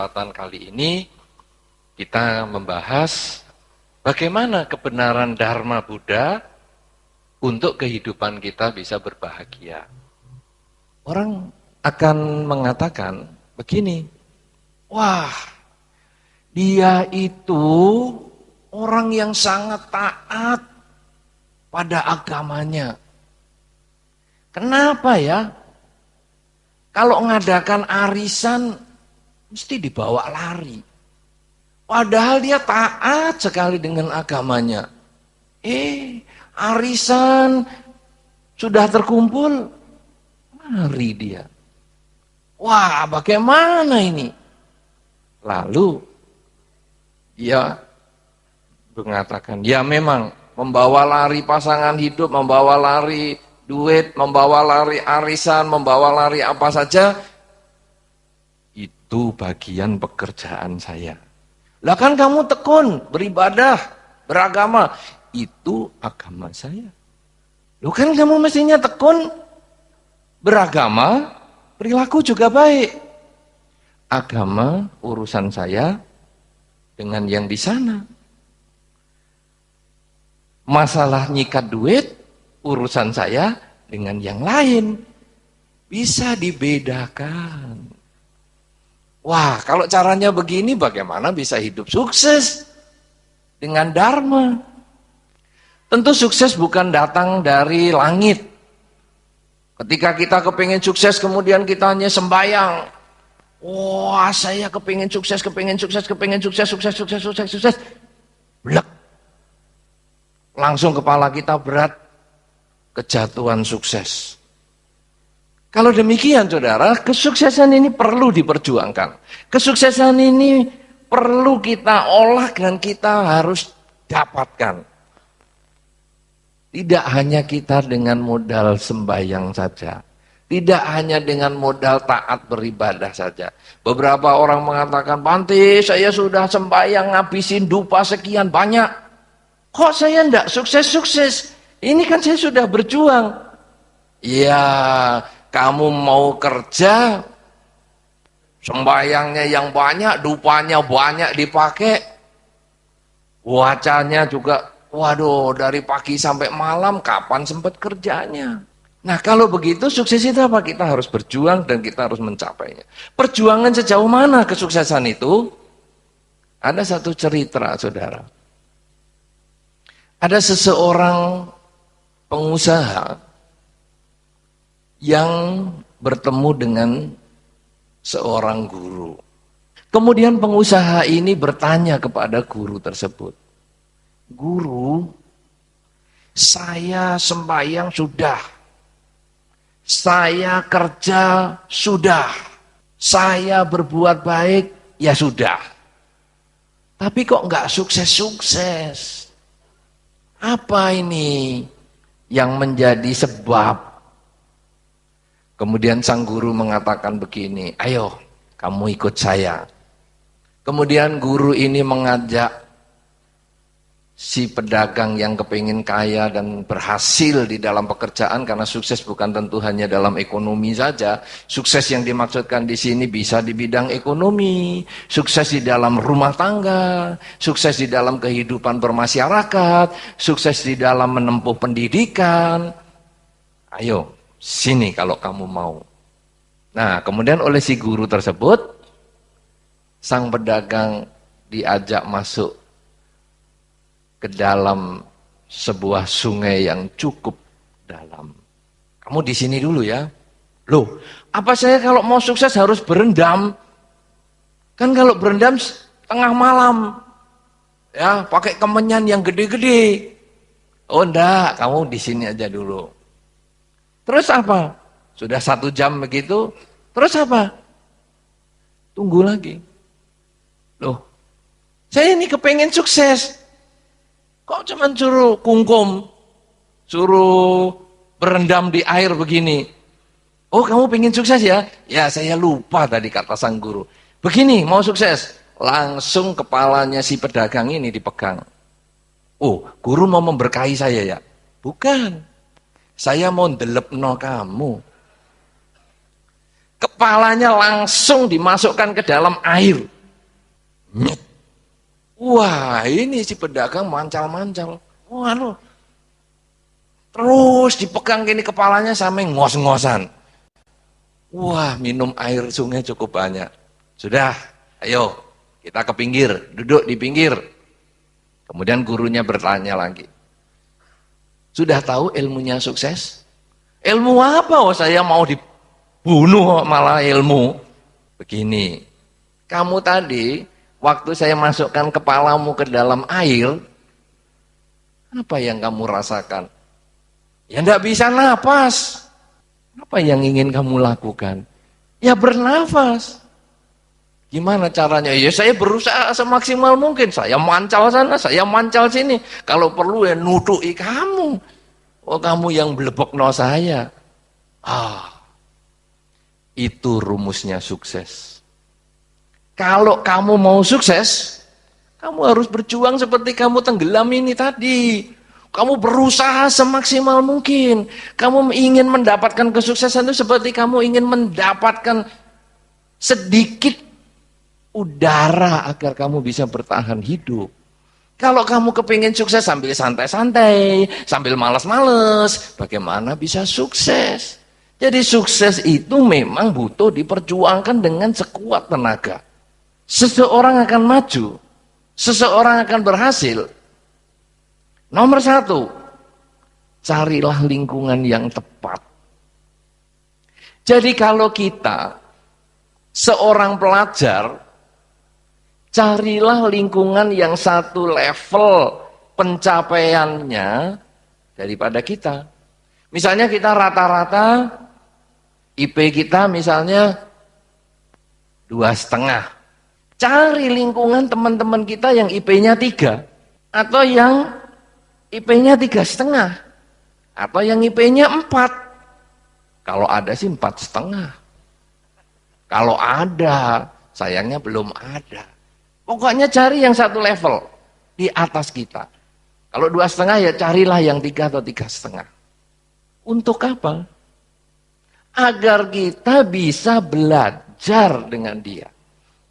kesempatan kali ini kita membahas bagaimana kebenaran Dharma Buddha untuk kehidupan kita bisa berbahagia. Orang akan mengatakan begini, wah, dia itu orang yang sangat taat pada agamanya. Kenapa ya? Kalau ngadakan arisan, mesti dibawa lari. Padahal dia taat sekali dengan agamanya. Arisan sudah terkumpul, mari dia. Wah, bagaimana ini? Lalu, dia mengatakan, ya memang membawa lari pasangan hidup, membawa lari duit, membawa lari arisan, membawa lari apa saja, itu bagian pekerjaan saya. Lah kan kamu tekun, beribadah, beragama, itu agama saya. Loh kan kamu mestinya tekun, beragama, perilaku juga baik. Agama urusan saya dengan yang di sana. Masalah nyikat duit, urusan saya dengan yang lain. Bisa dibedakan. Wah, kalau caranya begini bagaimana bisa hidup sukses dengan Dharma? Tentu sukses bukan datang dari langit. Ketika kita kepingin sukses kemudian kita hanya sembahyang. Wah, saya kepingin sukses, sukses. Blek. Langsung kepala kita berat, kejatuhan sukses. Kalau demikian saudara, kesuksesan ini perlu diperjuangkan. Kesuksesan ini perlu kita olah dan kita harus dapatkan. Tidak hanya kita dengan modal sembahyang saja. Tidak hanya dengan modal taat beribadah saja. Beberapa orang mengatakan, Bante, saya sudah sembahyang ngabisin dupa sekian banyak. Kok saya enggak sukses-sukses? Ini kan saya sudah berjuang. Ya, kamu mau kerja, sembahyangnya yang banyak, dupanya banyak dipakai, wacanya juga, waduh, dari pagi sampai malam, kapan sempat kerjanya? Nah, kalau begitu, sukses itu apa? Kita harus berjuang dan kita harus mencapainya. Perjuangan sejauh mana kesuksesan itu? Ada satu cerita, saudara. Ada seseorang pengusaha yang bertemu dengan seorang guru. Kemudian pengusaha ini bertanya kepada guru tersebut. Guru, saya sembahyang sudah. Saya kerja sudah. Saya berbuat baik, ya sudah. Tapi kok enggak sukses-sukses? Apa ini yang menjadi sebab? Kemudian sang guru mengatakan begini, ayo kamu ikut saya. Kemudian guru ini mengajak si pedagang yang kepingin kaya dan berhasil di dalam pekerjaan, karena sukses bukan tentu hanya dalam ekonomi saja. Sukses yang dimaksudkan di sini bisa di bidang ekonomi, sukses di dalam rumah tangga, sukses di dalam kehidupan bermasyarakat, sukses di dalam menempuh pendidikan. Ayo, sini kalau kamu mau. Nah, kemudian oleh si guru tersebut, sang pedagang diajak masuk ke dalam sebuah sungai yang cukup dalam. Kamu di sini dulu ya. Loh, apa saya kalau mau sukses harus berendam? Kan kalau berendam tengah malam, ya pakai kemenyan yang gede-gede. Oh enggak, kamu di sini aja dulu. Terus apa? Sudah 1 jam begitu, terus apa? Tunggu lagi. Loh, saya ini kepengen sukses. Kok cuma suruh kungkum, suruh berendam di air begini? Oh, kamu pengen sukses ya? Ya, saya lupa tadi kata sang guru. Begini, mau sukses. Langsung kepalanya si pedagang ini dipegang. Oh, guru mau memberkahi saya ya? Bukan. Saya mau ndelepno kamu. Kepalanya langsung dimasukkan ke dalam air. Nyet. Wah, ini si pedagang mancal-mancal. Wah, terus dipegang gini kepalanya sampai ngos-ngosan. Wah, minum air sungai cukup banyak. Sudah, ayo kita ke pinggir, duduk di pinggir. Kemudian gurunya bertanya lagi. Sudah tahu ilmunya sukses? Ilmu apa? Oh, saya mau dibunuh malah ilmu. Begini, kamu tadi waktu saya masukkan kepalamu ke dalam air, apa yang kamu rasakan? Ya enggak bisa napas. Apa yang ingin kamu lakukan? Ya bernafas. Gimana caranya? Ya saya berusaha semaksimal mungkin. Saya mancal sana, saya mancal sini. Kalau perlu ya nuduki kamu. Oh, kamu yang blebokno saya. Itu rumusnya sukses. Kalau kamu mau sukses, kamu harus berjuang seperti kamu tenggelam ini tadi. Kamu berusaha semaksimal mungkin. Kamu ingin mendapatkan kesuksesan itu seperti kamu ingin mendapatkan sedikit udara agar kamu bisa bertahan hidup. Kalau kamu kepingin sukses sambil santai-santai, sambil malas-males, bagaimana bisa sukses? Jadi sukses itu memang butuh diperjuangkan dengan sekuat tenaga. Seseorang akan maju, seseorang akan berhasil. Nomor satu, carilah lingkungan yang tepat. Jadi kalau kita seorang pelajar, carilah lingkungan yang satu level pencapaiannya daripada kita. Misalnya kita rata-rata IP kita misalnya 2,5. Cari lingkungan teman-teman kita yang IP-nya 3. Atau yang IP-nya 3,5. Atau yang IP-nya 4. Kalau ada sih 4,5. Kalau ada, sayangnya belum ada. Pokoknya cari yang satu level di atas kita. Kalau 2,5 ya carilah yang 3 atau 3,5. Untuk apa? Agar kita bisa belajar dengan dia.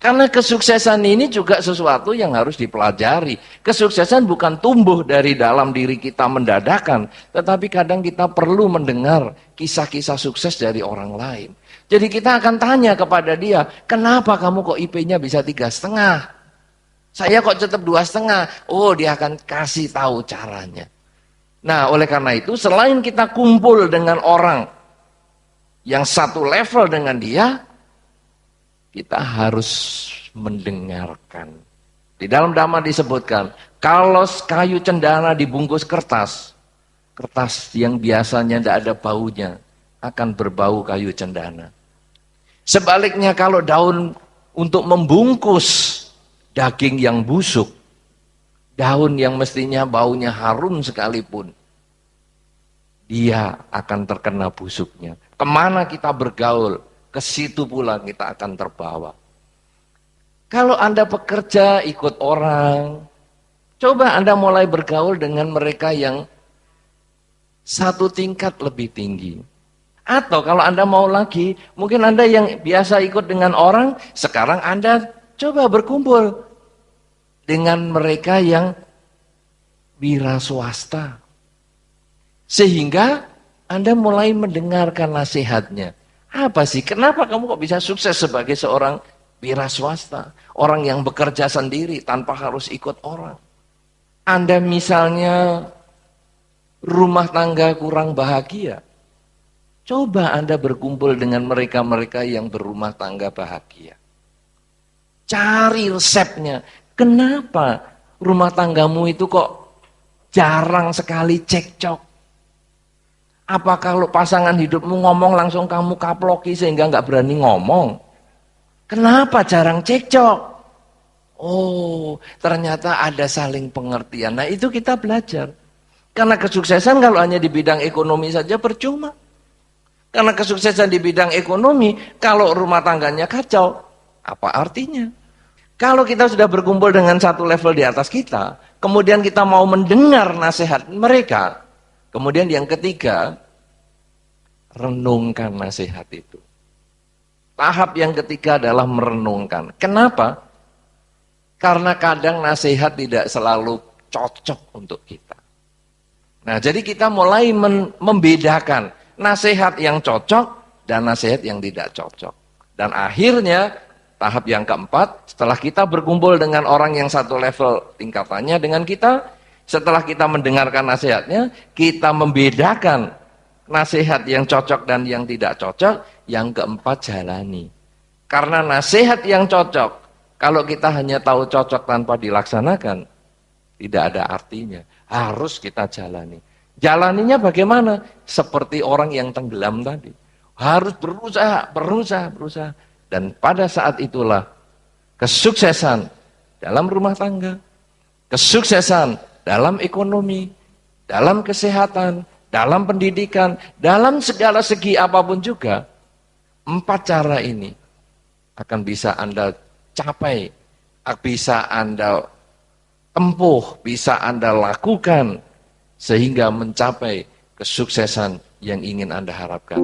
Karena kesuksesan ini juga sesuatu yang harus dipelajari. Kesuksesan bukan tumbuh dari dalam diri kita mendadakan, tetapi kadang kita perlu mendengar kisah-kisah sukses dari orang lain. Jadi kita akan tanya kepada dia, kenapa kamu kok IP-nya bisa 3,5? Saya kok tetap 2,5? Oh, dia akan kasih tahu caranya. Nah, oleh karena itu, selain kita kumpul dengan orang yang satu level dengan dia, kita harus mendengarkan. Di dalam Dhamma disebutkan, kalau kayu cendana dibungkus kertas, kertas yang biasanya tidak ada baunya, akan berbau kayu cendana. Sebaliknya kalau daun untuk membungkus daging yang busuk, daun yang mestinya baunya harum sekalipun, dia akan terkena busuknya. Kemana kita bergaul, ke situ pula kita akan terbawa. Kalau Anda bekerja ikut orang, coba Anda mulai bergaul dengan mereka yang satu tingkat lebih tinggi. Atau kalau Anda mau lagi, mungkin Anda yang biasa ikut dengan orang, sekarang Anda coba berkumpul dengan mereka yang wira swasta. Sehingga Anda mulai mendengarkan nasihatnya. Apa sih? Kenapa kamu kok bisa sukses sebagai seorang wira swasta? Orang yang bekerja sendiri tanpa harus ikut orang. Anda misalnya rumah tangga kurang bahagia. Coba Anda berkumpul dengan mereka-mereka yang berumah tangga bahagia. Cari resepnya. Kenapa rumah tanggamu itu kok jarang sekali cekcok? Apa kalau pasangan hidupmu ngomong langsung kamu kaploki sehingga nggak berani ngomong? Kenapa jarang cekcok? Oh, ternyata ada saling pengertian. Nah, itu kita belajar. Karena kesuksesan kalau hanya di bidang ekonomi saja percuma. Karena kesuksesan di bidang ekonomi, kalau rumah tangganya kacau, apa artinya? Kalau kita sudah berkumpul dengan satu level di atas kita, kemudian kita mau mendengar nasihat mereka, kemudian yang ketiga, renungkan nasihat itu. Tahap yang ketiga adalah merenungkan. Kenapa? Karena kadang nasihat tidak selalu cocok untuk kita. Nah, jadi kita mulai membedakan nasihat yang cocok dan nasihat yang tidak cocok. Dan akhirnya, tahap yang keempat, setelah kita berkumpul dengan orang yang satu level tingkatannya dengan kita, setelah kita mendengarkan nasihatnya, kita membedakan nasihat yang cocok dan yang tidak cocok, yang keempat jalani. Karena nasihat yang cocok, kalau kita hanya tahu cocok tanpa dilaksanakan, tidak ada artinya. Harus kita jalani. Jalaninya bagaimana? Seperti orang yang tenggelam tadi. Harus berusaha. Dan pada saat itulah kesuksesan dalam rumah tangga, kesuksesan dalam ekonomi, dalam kesehatan, dalam pendidikan, dalam segala segi apapun juga, 4 cara ini akan bisa Anda capai, bisa Anda tempuh, bisa Anda lakukan, sehingga mencapai kesuksesan yang ingin Anda harapkan.